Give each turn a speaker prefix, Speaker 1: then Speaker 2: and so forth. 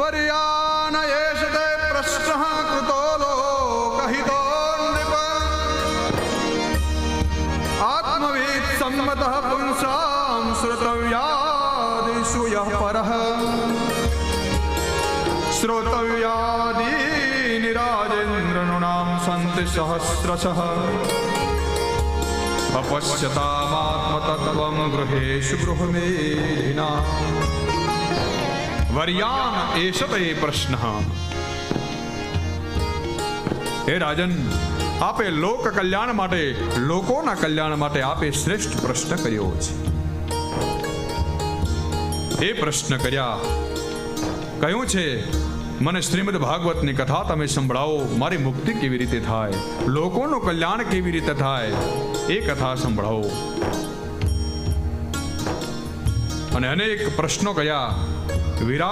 Speaker 1: વર્યાન એષ તે પ્રશ્નઃ કૃતો લોકહિતો નૃપ આત્મવિદ સંમતઃ પુંસાં શ્રોતવ્યાદિષુ યઃ પરઃ શ્રોતવ્યાદીનિ રાજેન્દ્રનૃણાં સંતિ સહસ્રશઃ અપશ્યતામાત્મતત્વં ગૃહેષુ ગૃહમેધિના વર્યાન એષ તે પ્રશ્નઃ. હે રાજન, આપે લોક કલ્યાણ માટે, લોકોના કલ્યાણ માટે આપે શ્રેષ્ઠ પ્રશ્ન કર્યો છે. એ પ્રશ્ન કર્યા, કહ્યું છે મને શ્રીમદ ભાગવતની કથા તમે સંભળાવો, મારી મુક્તિ કેવી રીતે થાય, લોકોનું કલ્યાણ કેવી રીતે થાય, એ કથા સંભળાવો. અને અનેક પ્રશ્નો કર્યા. વિરાટ